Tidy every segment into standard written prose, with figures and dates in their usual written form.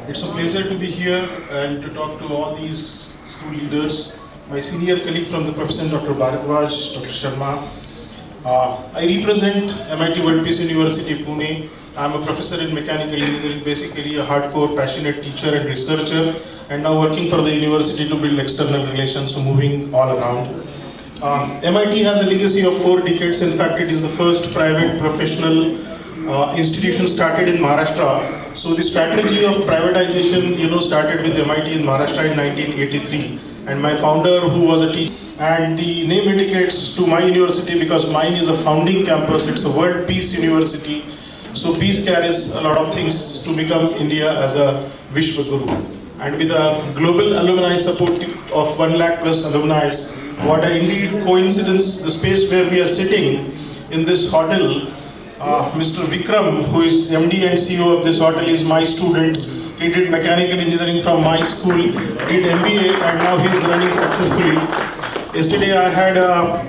It's a pleasure to be here and to talk to all these school leaders. My senior colleague from the profession, Dr. Bharadwaj, Dr. Sharma. I represent MIT World Peace University, Pune. I'm a professor in mechanical engineering, basically a hardcore, passionate teacher and researcher, and now working for the university to build external relations, so moving all around. MIT has a legacy of 4 decades. In fact, it is the first private professional institution started in Maharashtra. So the strategy of privatization, started with MIT in Maharashtra in 1983. And my founder, who was a teacher, and the name indicates to my university because mine is a founding campus. It's a World Peace University. So peace carries a lot of things to become India as a Vishwa Guru. And with a global alumni support of 1 lakh plus alumni, what a indeed coincidence, the space where we are sitting in this hotel, Mr. Vikram, who is MD and CEO of this hotel, is my student. He did mechanical engineering from my school, did MBA, and now he is running successfully. Yesterday I had an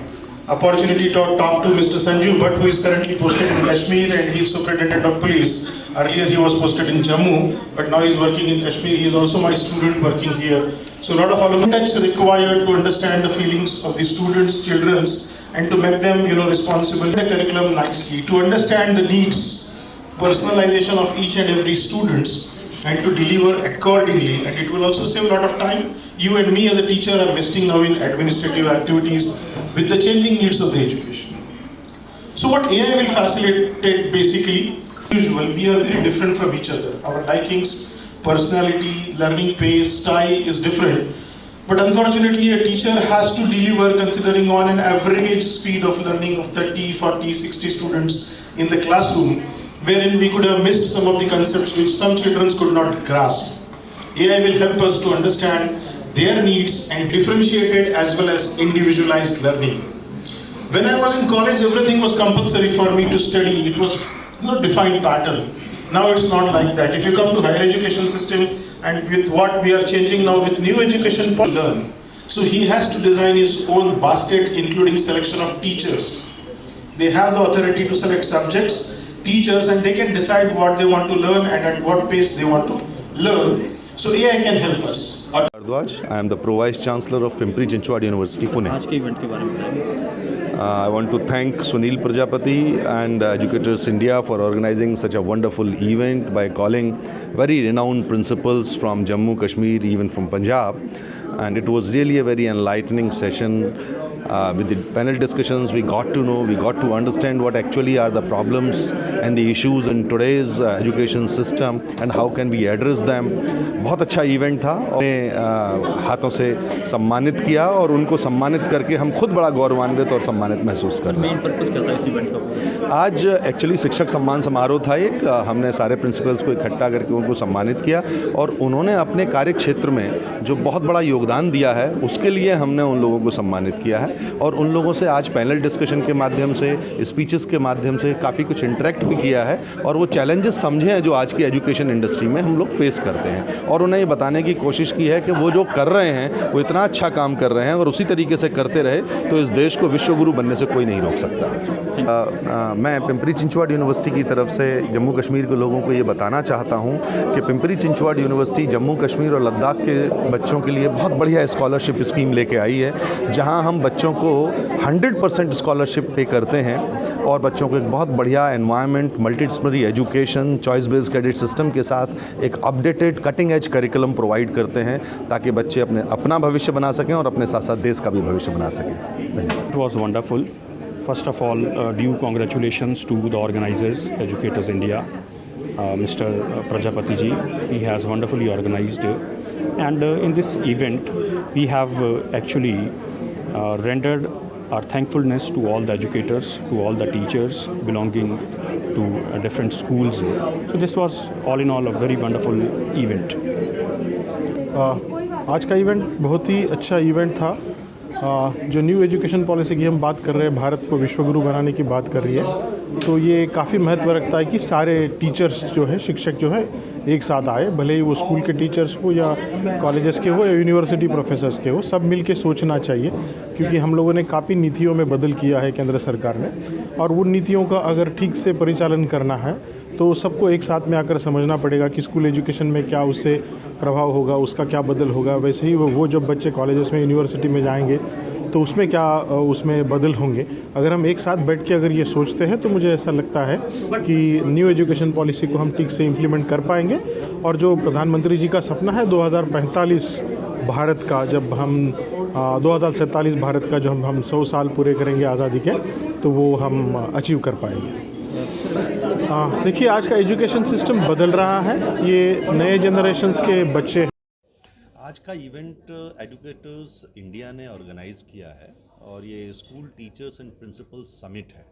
opportunity to talk to Mr. Sanju Bhatt, who is currently posted in Kashmir, and he is Superintendent of Police. Earlier he was posted in Jammu, but now he is working in Kashmir. He is also my student working here. So a lot of alumni is required to understand the feelings of the students, children, and to make them, responsible in the curriculum nicely, to understand the needs, personalization of each and every student, and to deliver accordingly. And it will also save a lot of time. You and me as a teacher are investing now in administrative activities with the changing needs of the education. So what AI will facilitate basically, usual, we are very different from each other. Our likings, personality, learning pace, style is different. But unfortunately, a teacher has to deliver considering on an average speed of learning of 30, 40, 60 students in the classroom, wherein we could have missed some of the concepts which some children could not grasp. AI will help us to understand their needs and differentiated as well as individualized learning. When I was in college, everything was compulsory for me to study. It was not defined pattern. Now it's not like that. If you come to higher education system and with what we are changing now with new education policy, learn. So he has to design his own basket, including selection of teachers. They have the authority to select subjects, teachers, and they can decide what they want to learn and at what pace they want to learn. So AI can help us. Bharadwaj, I am the Pro Vice Chancellor of Pimpri Chinchwad University, Pune. I want to thank Sunil Prajapati and Educators India for organizing such a wonderful event by calling very renowned principals from Jammu, Kashmir, even from Punjab. And it was really a very enlightening session. With the panel discussions, we got to understand what actually are the problems and the issues in today's education system and how can we address them. बहुत अच्छा event था और हाथों से सम्मानित किया और उनको सम्मानित करके हम खुद बड़ा गौरवान्वित और सम्मानित महसूस कर रहे हैं। आज एक्चुअली शिक्षक सम्मान समारोह था एक, हमने सारे प्रिंसिपल्स को इकट्ठा करके उनको सम्मानित किया और उन्होंने अपने कार्य क्षेत्र में जो बहुत बड़ा योगदान दिया है उसके लिए हमने उन लोगों को सम्मानित किया है और उन लोगों से आज पैनल डिस्कशन के माध्यम से, स्पीचेस के माध्यम से काफ़ी कुछ इंटरेक्ट भी किया है और वो चैलेंजेस समझे हैं जो आज की एजुकेशन इंडस्ट्री में हम लोग फेस करते हैं और उन्हें ये बताने की कोशिश की है कि वो जो कर रहे हैं वो इतना अच्छा काम कर रहे हैं और उसी तरीके से करते रहे तो इस देश को विश्व गुरु बनने से कोई नहीं रोक सकता। मैं पिंपरी चिंचवाड यूनिवर्सिटी की तरफ से जम्मू कश्मीर के लोगों को ये बताना चाहता हूँ कि पिंपरी चिंचवाड यूनिवर्सिटी जम्मू कश्मीर और लद्दाख के बच्चों के लिए बहुत बढ़िया स्कॉलरशिप स्कीम लेके आई है जहाँ हम बच्चों को 100% स्कॉलरशिप पे करते हैं और बच्चों को एक बहुत बढ़िया environment, multidisciplinary education, choice based credit system के साथ एक updated cutting edge curriculum provide करते हैं ताकि बच्चे अपना भविष्य बना सकें और अपने साथ साथ देश का भी भविष्य बना सकें। It was wonderful. First of all, due congratulations to the organizers, Educators India, Mr. Prajapati ji. He has wonderfully organized, and in this event, we have actually rendered our thankfulness to all the educators, to all the teachers belonging to different schools. So this was all in all a very wonderful event. आज का event बहुत ही अच्छा event था। जो new education policy की हम बात कर रहे हैं, भारत को विश्वगुरु बनाने की बात कर रही है, तो ये काफ़ी महत्व रखता है कि सारे टीचर्स जो है, शिक्षक जो है, एक साथ आए, भले ही वो स्कूल के टीचर्स हो या कॉलेजेस के हो या यूनिवर्सिटी प्रोफेसर्स के हो, सब मिल के सोचना चाहिए। क्योंकि हम लोगों ने काफ़ी नीतियों में बदल किया है केंद्र सरकार ने, और उन नीतियों का अगर ठीक से परिचालन करना है तो सबको एक साथ में आकर समझना पड़ेगा कि स्कूल एजुकेशन में क्या उससे प्रभाव होगा, उसका क्या बदल होगा। वैसे ही वो जब बच्चे कॉलेजेस में, यूनिवर्सिटी में जाएंगे तो उसमें क्या उसमें बदल होंगे। अगर हम एक साथ बैठ के अगर ये सोचते हैं तो मुझे ऐसा लगता है कि न्यू एजुकेशन पॉलिसी को हम ठीक से इम्प्लीमेंट कर पाएंगे। और जो प्रधानमंत्री जी का सपना है 2045 भारत का, जब हम 2047 भारत का, जो हम 100 साल पूरे करेंगे आज़ादी के, तो वो हम अचीव कर पाएंगे। देखिए, आज का एजुकेशन सिस्टम बदल रहा है। ये नए जनरेशन्स के बच्चे, आज का इवेंट एजुकेटर्स इंडिया ने ऑर्गेनाइज़ किया है और ये school teachers and principles summit है।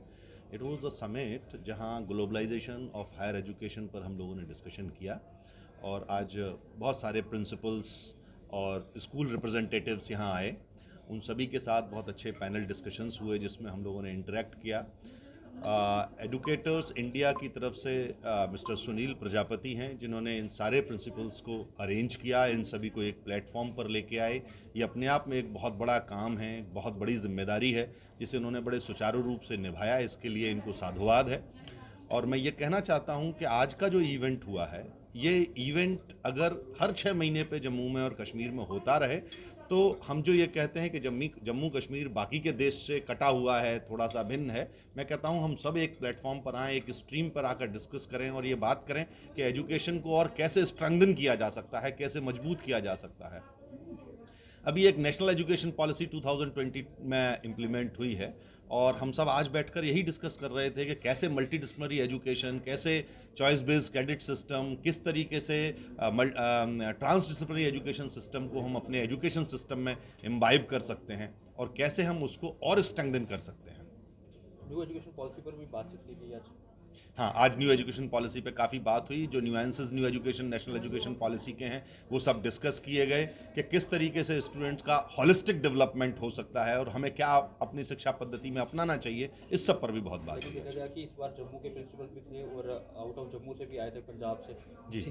इट वाज अ समिट जहां ग्लोबलाइजेशन ऑफ हायर एजुकेशन पर हम लोगों ने डिस्कशन किया और आज बहुत सारे प्रिंसिपल्स और स्कूल रिप्रेजेंटेटिव्स यहाँ आए। उन सभी के साथ बहुत अच्छे पैनल डिस्कशंस हुए जिसमें हम लोगों ने इंटरेक्ट किया। एडुकेटर्स इंडिया की तरफ से मिस्टर सुनील प्रजापति हैं जिन्होंने इन सारे प्रिंसिपल्स को अरेंज किया, इन सभी को एक प्लेटफॉर्म पर लेके आए। ये अपने आप में एक बहुत बड़ा काम है, बहुत बड़ी जिम्मेदारी है जिसे उन्होंने बड़े सुचारू रूप से निभाया। इसके लिए इनको साधुवाद है। और मैं ये कहना चाहता हूँ कि आज का जो इवेंट हुआ है, ये इवेंट अगर हर 6 महीने पे जम्मू में और कश्मीर में होता रहे तो हम जो ये कहते हैं कि जम्मू कश्मीर बाकी के देश से कटा हुआ है, थोड़ा सा भिन्न है, मैं कहता हूँ हम सब एक प्लेटफॉर्म पर आएँ, एक स्ट्रीम पर आकर डिस्कस करें और ये बात करें कि एजुकेशन को और कैसे स्ट्रेंथन किया जा सकता है, कैसे मजबूत किया जा सकता है। अभी एक नेशनल एजुकेशन पॉलिसी 2020 में इम्प्लीमेंट हुई है और हम सब आज बैठकर यही डिस्कस कर रहे थे कि कैसे मल्टी डिसिप्लिनरी एजुकेशन, कैसे चॉइस बेस्ड क्रेडिट सिस्टम, किस तरीके से ट्रांस डिसिप्लिनरी एजुकेशन सिस्टम को हम अपने एजुकेशन सिस्टम में इम्बाइब कर सकते हैं और कैसे हम उसको और स्ट्रेंथन कर सकते हैं। न्यू एजुकेशन पॉलिसी पर भी बातचीत की गई आज। हाँ, आज न्यू एजुकेशन पॉलिसी पे काफ़ी बात हुई। जो nuances new education, national education policy के हैं वो सब डिस्कस किए गए कि किस तरीके से स्टूडेंट्स का होलिस्टिक डेवलपमेंट हो सकता है और हमें क्या अपनी शिक्षा पद्धति में अपनाना चाहिए, इस सब पर भी बहुत बात लेकिन देखा गया कि इस बार जम्मू के प्रिंसिपल भी थे और आउट ऑफ जम्मू से भी आए थे, पंजाब से। जी,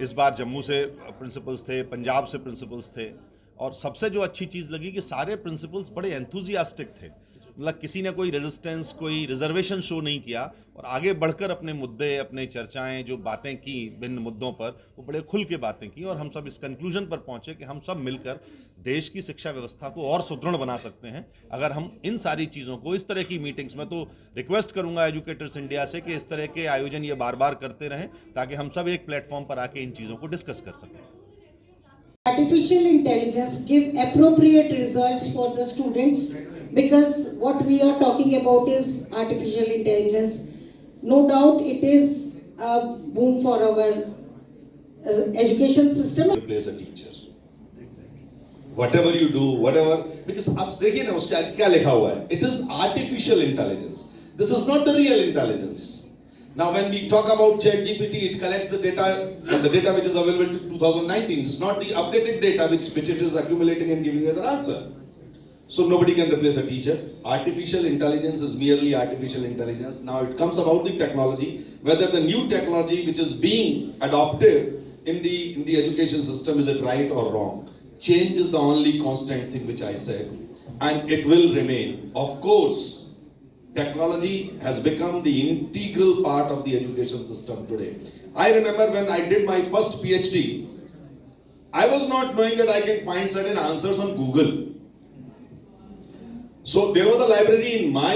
इस बार जम्मू से प्रिंसिपल्स थे, पंजाब से प्रिंसिपल्स थे और सबसे जो अच्छी चीज़ लगी कि सारे प्रिंसिपल्स बड़े एंथुजियास्टिक थे। मतलब किसी ने कोई रेजिस्टेंस, कोई रिजर्वेशन शो नहीं किया और आगे बढ़कर अपने मुद्दे, अपने चर्चाएं, जो बातें की भिन्न मुद्दों पर, वो बड़े खुल के बातें की और हम सब इस कंक्लूजन पर पहुंचे कि हम सब मिलकर देश की शिक्षा व्यवस्था को और सुदृढ़ बना सकते हैं अगर हम इन सारी चीज़ों को, इस तरह की मीटिंग्स में, तो रिक्वेस्ट करूंगा एजुकेटर्स इंडिया से कि इस तरह के आयोजन ये बार बार करते रहें ताकि हम सब एक प्लेटफॉर्म पर आके इन चीज़ों को डिस्कस कर सकें। Artificial intelligence give appropriate results for the students, because what we are talking about is artificial intelligence. No doubt it is a boom for our education system. Replace a teacher. Whatever you do, whatever, because आप देखिए ना उसके आगे क्या लिखा हुआ है? It is artificial intelligence. This is not the real intelligence. Now when we talk about ChatGPT, it collects the data, the data which is available to 2019. It's not the updated data which it is accumulating and giving you the answer. So nobody can replace a teacher. Artificial intelligence is merely artificial intelligence. Now it comes about the technology, whether the new technology which is being adopted in the education system, is it right or wrong? Change is the only constant thing which I said, and it will remain. Of course, technology has become the integral part of the education system today. I remember when I did my first PhD, I was not knowing that I can find certain answers on Google. So there was a library in my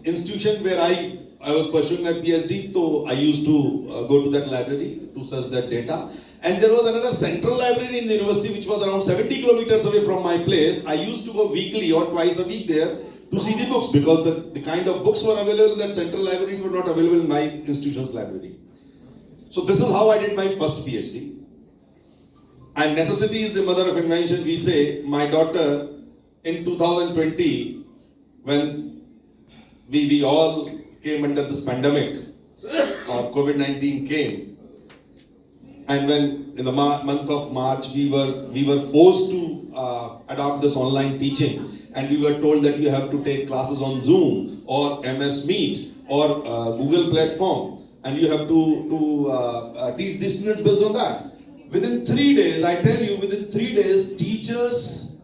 institution where I was pursuing my PhD, so I used to go to that library to search that data. And there was another central library in the university which was around 70 kilometers away from my place. I used to go weekly or twice a week there to see the books, because the kind of books were available in that central library were not available in my institution's library. So this is how I did my first PhD. And necessity is the mother of invention, we say. My daughter in 2020, when we all came under this pandemic, COVID-19 came, and when in the month of March we were forced to adopt this online teaching, and we were told that you have to take classes on Zoom or MS Meet or Google platform, and you have to teach the students based on that. Within 3 days, I tell you, within 3 days, teachers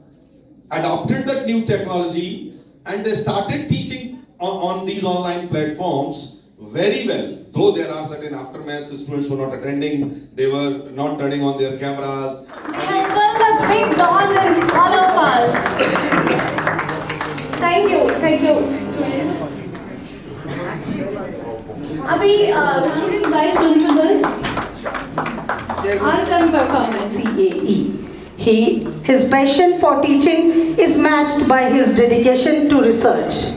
adopted that new technology and they started teaching on these online platforms very well. Though there are certain aftermaths, students were not attending, they were not turning on their cameras. A big dawn in all of us. Thank you, thank you. Abhi, student vice principal, awesome performance. CAE. His passion for teaching is matched by his dedication to research,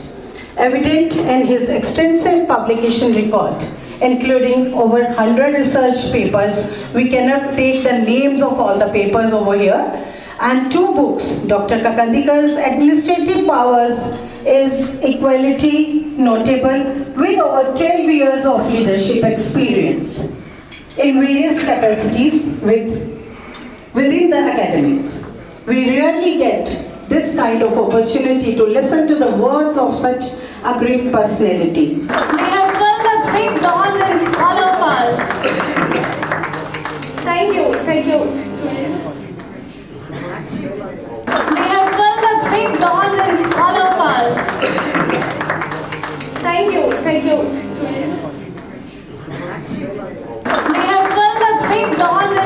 evident in his extensive publication record, including over 100 research papers. We cannot take the names of all the papers over here. And 2 books. Dr. Kakandika's Administrative Powers is equality notable with over 12 years of leadership experience in various capacities within the academies. We rarely get this kind of opportunity to listen to the words of such a great personality. They have filled a big dawn in all of us. Thank you, thank you. They have filled a big dawn in all of us. Thank you, thank you. They have filled a big dawn in